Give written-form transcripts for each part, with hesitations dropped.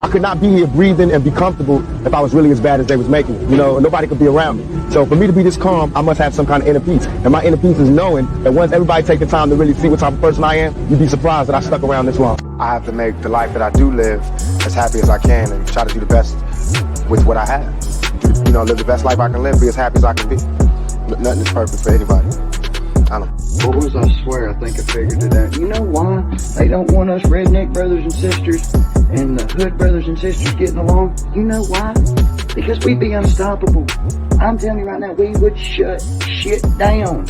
I could not be here breathing and be comfortable if I was really as bad as they was making it. Nobody could be around me. So for me to be this calm, I must have some kind of inner peace. And my inner peace is knowing that once everybody take the time to really see what type of person I am, you'd be surprised that I stuck around this long. I have to make the life that I do live as happy as I can and try to do the best with what I have. Live the best life I can live, be as happy as I can be. Nothing is perfect for anybody. I don't know. Boys, I swear, I think I figured it out. You know why they don't want us redneck brothers and sisters and the hood brothers and sisters getting along? You know why? Because we'd be unstoppable. I'm telling you right now, we would shut shit down.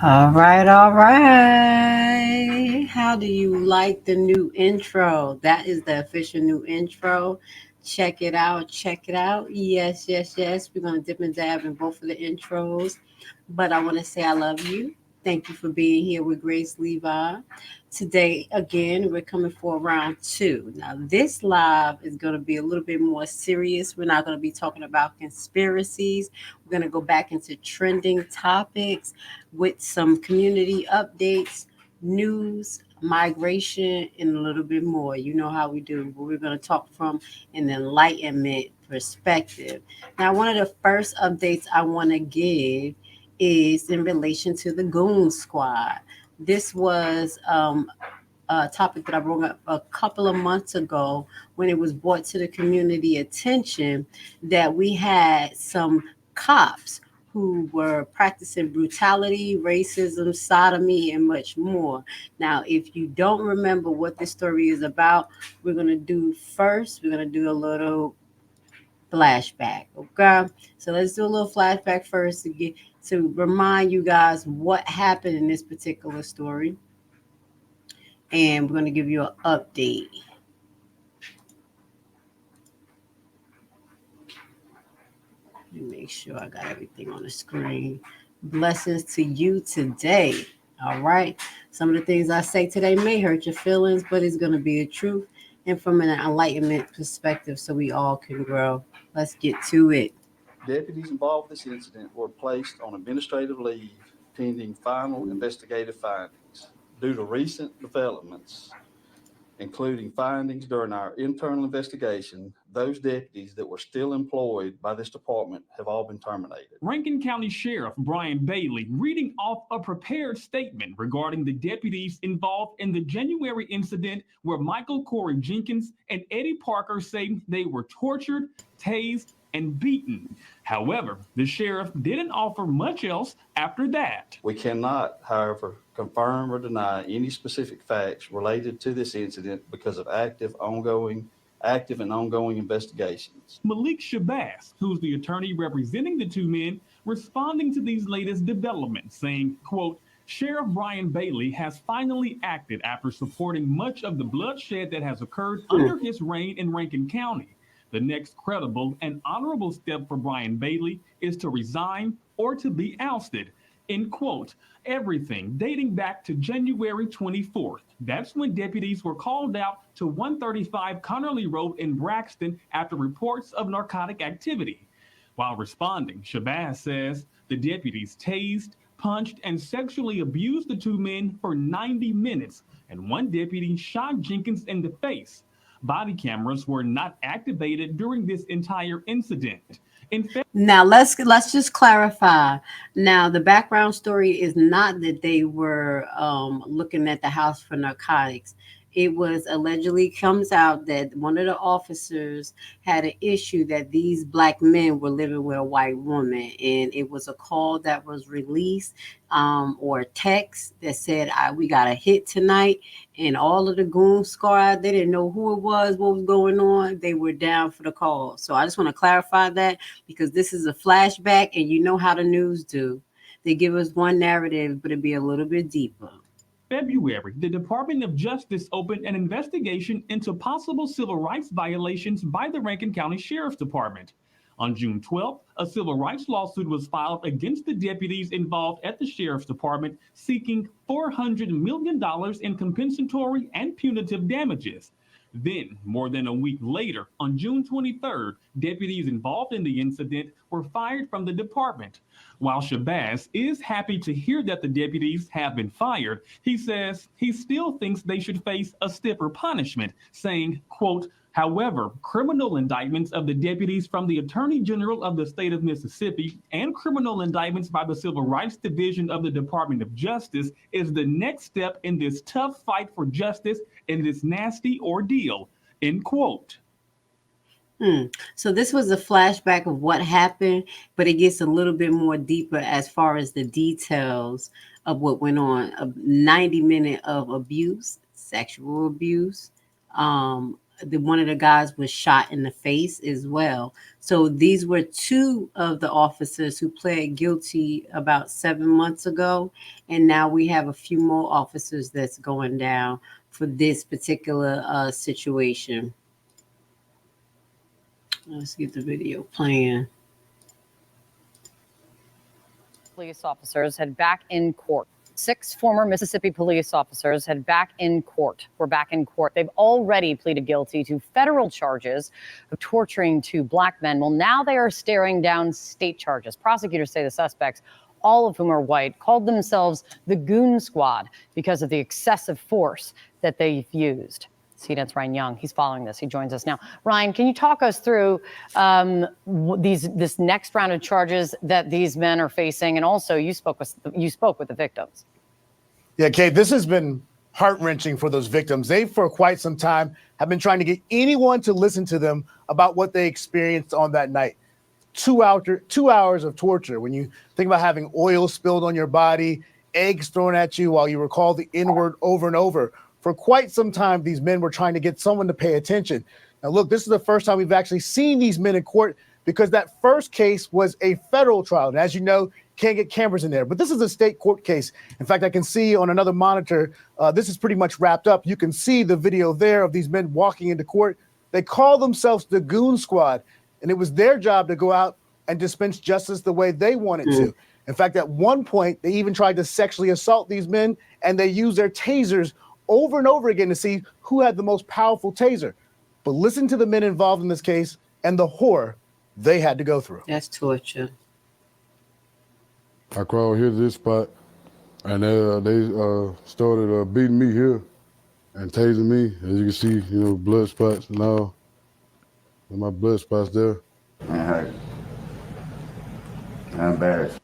All right, all right. How do you like the new intro? That is the official new intro. Check it out. Check it out. Yes, yes, yes. We're going to dip and dab in both of the intros. But I want to say I love you. Thank you for being here with Grace Levi. Today, again, we're coming for round two. Now, this live is going to be a little bit more serious. We're not going to be talking about conspiracies. We're going to go back into trending topics with some community updates, news, migration, and a little bit more. You know how we do, but we're going to talk from an enlightenment perspective. Now, one of the first updates I want to give is in relation to the Goon Squad. This was a topic that I brought up a couple of months ago when it was brought to the community attention that we had some cops who were practicing brutality, racism, sodomy, and much more. Now, if you don't remember what this story is about, we're going to do a little flashback. Okay, so let's do a little flashback first to remind you guys what happened in this particular story, and we're going to give you an update. Let me make sure I got everything on the screen. Blessings to you today. All right, some of the things I say today may hurt your feelings, but it's going to be the truth and from an enlightenment perspective so we all can grow. Let's get to it. Deputies involved in this incident were placed on administrative leave pending final investigative findings. Due to recent developments, including findings during our internal investigation, those deputies that were still employed by this department have all been terminated. Rankin County Sheriff Brian Bailey reading off a prepared statement regarding the deputies involved in the January incident where Michael Corey Jenkins and Eddie Parker say they were tortured, tased, and beaten. However, the sheriff didn't offer much else after that. We cannot, however, confirm or deny any specific facts related to this incident because of active and ongoing investigations. Malik Shabazz, who's the attorney representing the two men, responding to these latest developments, saying, quote, Sheriff Brian Bailey has finally acted after supporting much of the bloodshed that has occurred under his reign in Rankin County. The next credible and honorable step for Brian Bailey is to resign or to be ousted. End quote. Everything dating back to January 24th. That's when deputies were called out to 135 Connerly Road in Braxton after reports of narcotic activity. While responding, Shabazz says the deputies tased, punched, and sexually abused the two men for 90 minutes, and one deputy shot Jenkins in the face. Body cameras were not activated during this entire incident. Now let's just clarify. Now the background story is not that they were looking at the house for narcotics. It was allegedly comes out that one of the officers had an issue that these black men were living with a white woman, and it was a call that was released or a text that said we got a hit tonight, and all of the Goon squad, they didn't know who it was, what was going on. They were down for the call. So I just want to clarify that because this is a flashback, and you know how the news do. They give us one narrative, but it'd be a little bit deeper. February, the Department of Justice opened an investigation into possible civil rights violations by the Rankin County Sheriff's Department. On June 12th, a civil rights lawsuit was filed against the deputies involved at the sheriff's department seeking $400 million in compensatory and punitive damages. Then, more than a week later, on June 23rd, deputies involved in the incident were fired from the department. While Shabazz is happy to hear that the deputies have been fired, he says he still thinks they should face a stiffer punishment, saying, quote, however, criminal indictments of the deputies from the Attorney General of the state of Mississippi and criminal indictments by the Civil Rights Division of the Department of Justice is the next step in this tough fight for justice in this nasty ordeal, end quote. So this was a flashback of what happened, but it gets a little bit more deeper as far as the details of what went on. A 90-minute of abuse, sexual abuse. One of the guys was shot in the face as well. So these were two of the officers who pled guilty about 7 months ago. And now we have a few more officers that's going down for this particular situation. Let's get the video playing. Police officers head back in court. 6 former Mississippi police officers head back in court. We're back in court. They've already pleaded guilty to federal charges of torturing 2 black men. Well, now they are staring down state charges. Prosecutors say the suspects, all of whom are white, called themselves the Goon Squad because of the excessive force that they've used. CNET's Ryan Young. He's following this. He joins us now. Ryan, can you talk us through this next round of charges that these men are facing? And also, you spoke with the victims. Yeah, Kate, this has been heart-wrenching for those victims. They, for quite some time, have been trying to get anyone to listen to them about what they experienced on that night. 2 hours of torture. When you think about having oil spilled on your body, eggs thrown at you while you recall the N-word over and over. For quite some time, these men were trying to get someone to pay attention. Now, look, this is the first time we've actually seen these men in court because that first case was a federal trial. And as you know, can't get cameras in there. But this is a state court case. In fact, I can see on another monitor, this is pretty much wrapped up. You can see the video there of these men walking into court. They call themselves the Goon Squad, and it was their job to go out and dispense justice the way they wanted to. In fact, at one point, they even tried to sexually assault these men, and they used their tasers over and over again to see who had the most powerful taser. But listen to the men involved in this case and the horror they had to go through. That's torture. I crawled here to this spot, and they started beating me here and tasing me. As you can see, blood spots and all. And my blood spots there. I'm embarrassed.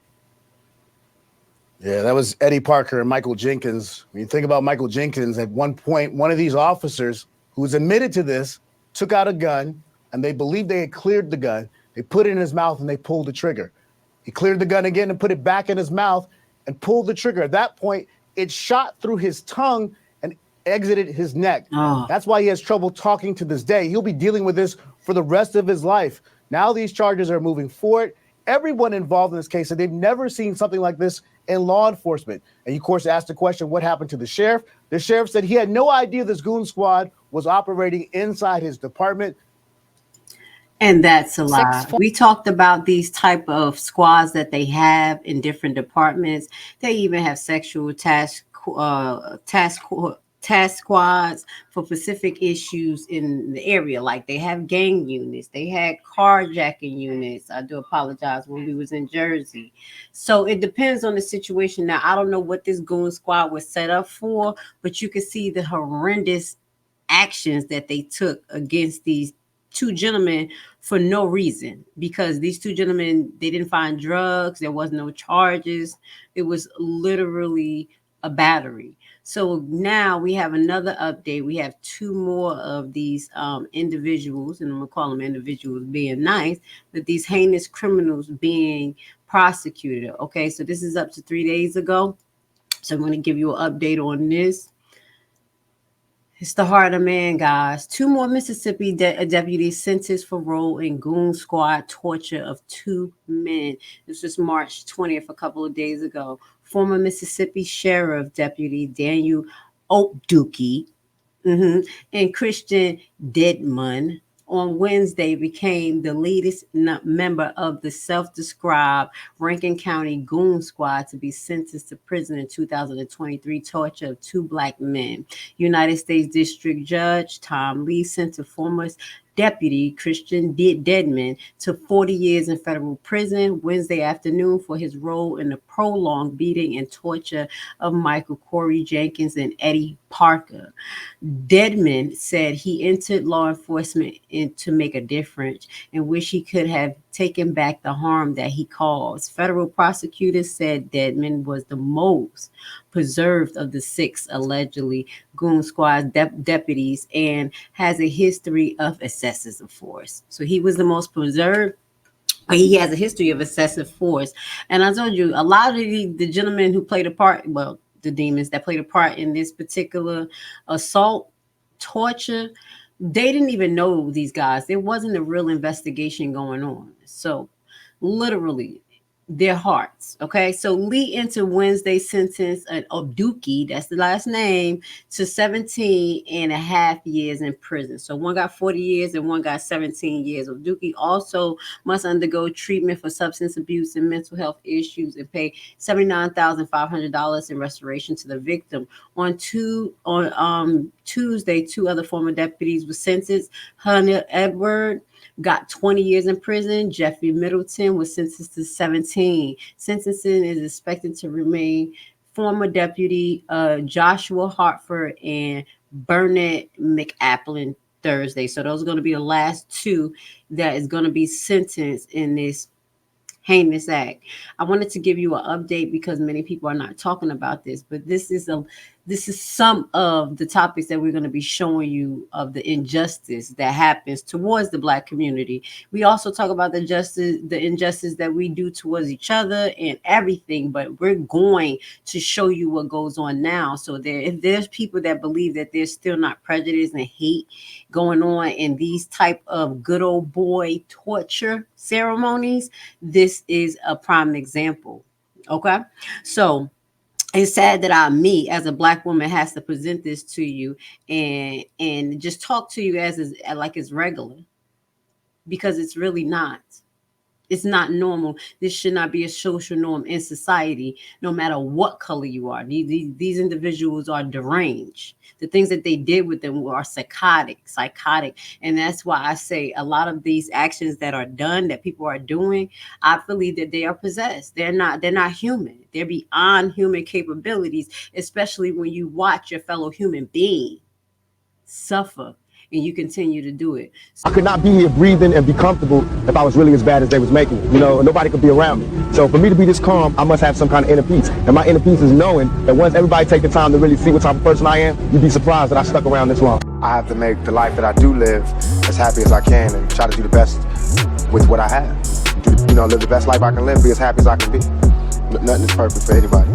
Yeah, that was Eddie Parker and Michael Jenkins. When you think about Michael Jenkins, at one point, one of these officers who was admitted to this took out a gun, and they believed they had cleared the gun. They put it in his mouth, and they pulled the trigger. He cleared the gun again and put it back in his mouth and pulled the trigger. At that point, it shot through his tongue and exited his neck. That's why he has trouble talking to this day. He'll be dealing with this for the rest of his life. Now these charges are moving forward. Everyone involved in this case said they've never seen something like this in law enforcement. And you, of course, asked the question, what happened to the sheriff? The sheriff said he had no idea this Goon Squad was operating inside his department. And that's a lie. We talked about these type of squads that they have in different departments. They even have sexual task squads for specific issues in the area. Like they have gang units, they had carjacking units. I do apologize, when we was in Jersey. So it depends on the situation. Now, I don't know what this Goon Squad was set up for, but you can see the horrendous actions that they took against these 2 gentlemen for no reason, because these 2 gentlemen, they didn't find drugs. There was no charges. It was literally a battery. So now we have another update. We have 2 more of these individuals, and I'm gonna call them individuals being nice, but these heinous criminals being prosecuted. Okay, so this is up to 3 days ago. So I'm going to give you an update on this. It's the heart of man, guys. 2 more Mississippi deputies sentenced for role in Goon Squad torture of 2 men. This was March 20th, a couple of days ago. Former Mississippi Sheriff Deputy Daniel Oakdookie and Christian Dedmon on Wednesday became the latest member of the self-described Rankin County Goon Squad to be sentenced to prison in 2023 torture of two black men. United States District Judge Tom Lee sentenced former Deputy Christian Deadman to 40 years in federal prison Wednesday afternoon for his role in the prolonged beating and torture of Michael Corey Jenkins and Eddie Parker. Deadman said he entered law enforcement to make a difference and wish he could have taken back the harm that he caused. Federal prosecutors said Deadman was the most preserved of the six allegedly Goon Squad deputies and has a history of excessive force. So he was the most preserved. He has a history of excessive force. And I told you, a lot of the gentlemen who played a part, well, the demons that played a part in this particular assault, torture, they didn't even know these guys. There wasn't a real investigation going on. So literally, their hearts. Okay. So Lee entered Wednesday's sentence of Obduki, that's the last name, to 17 and a half years in prison. So one got 40 years and one got 17 years. Obduki also must undergo treatment for substance abuse and mental health issues and pay $79,500 in restoration to the victim. On Tuesday, two other former deputies were sentenced. Hunter Edward got 20 years in prison. Jeffrey Middleton was sentenced to 17. Sentencing is expected to remain former deputy Joshua Hartford and Burnett McApplin Thursday. So those are going to be the last two that is going to be sentenced in this heinous act. I wanted to give you an update because many people are not talking about this, but this is some of the topics that we're going to be showing you of the injustice that happens towards the Black community. We also talk about the injustice that we do towards each other and everything, but we're going to show you what goes on now. So if there's people that believe that there's still not prejudice and hate going on in these type of good old boy torture ceremonies, this is a prime example. Okay, so it's sad that me as a Black woman has to present this to you and just talk to you as like it's regular, because it's really not. It's not normal. This should not be a social norm in society, no matter what color you are. These individuals are deranged. The things that they did with them are psychotic. And that's why I say a lot of these actions that are done, that people are doing, I believe that they are possessed. They're not human. They're beyond human capabilities, especially when you watch your fellow human being suffer and you continue to do it. I could not be here breathing and be comfortable if I was really as bad as they was making it. You know, nobody could be around me. So for me to be this calm, I must have some kind of inner peace. And my inner peace is knowing that once everybody take the time to really see what type of person I am, you'd be surprised that I stuck around this long. I have to make the life that I do live as happy as I can and try to do the best with what I have. Live the best life I can live, be as happy as I can be. Nothing is perfect for anybody.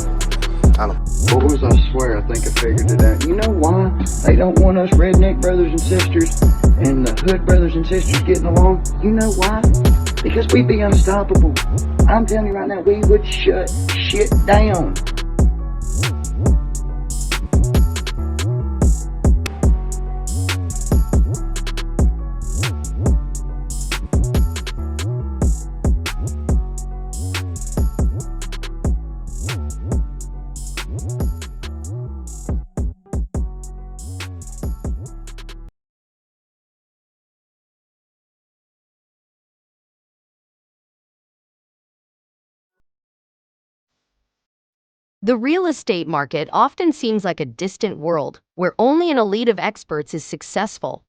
I don't know. Boys, I swear I think I figured it out. You know why they don't want us redneck brothers and sisters and the hood brothers and sisters getting along? You know why? Because we'd be unstoppable. I'm telling you right now, we would shut shit down. The real estate market often seems like a distant world where only an elite of experts is successful.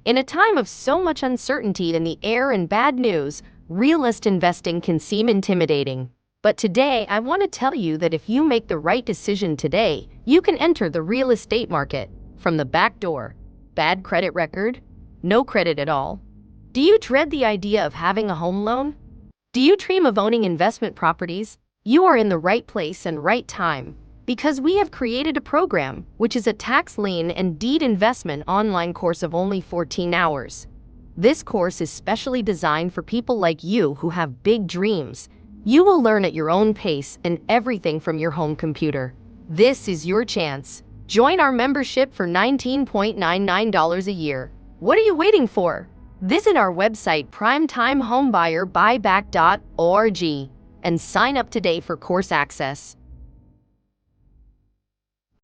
In a time of so much uncertainty in the air and bad news, realist investing can seem intimidating. But today, I want to tell you that if you make the right decision today, you can enter the real estate market from the back door. Bad credit record? No credit at all? Do you dread the idea of having a home loan? Do you dream of owning investment properties? You are in the right place and right time, because we have created a program which is a tax lien and deed investment online course of only 14 hours. This course is specially designed for people like you who have big dreams. You will learn at your own pace and everything from your home computer. This is your chance. Join our membership for $19.99 a year. What are you waiting for? Visit our website primetimehomebuyerBuyback.org and sign up today for course access.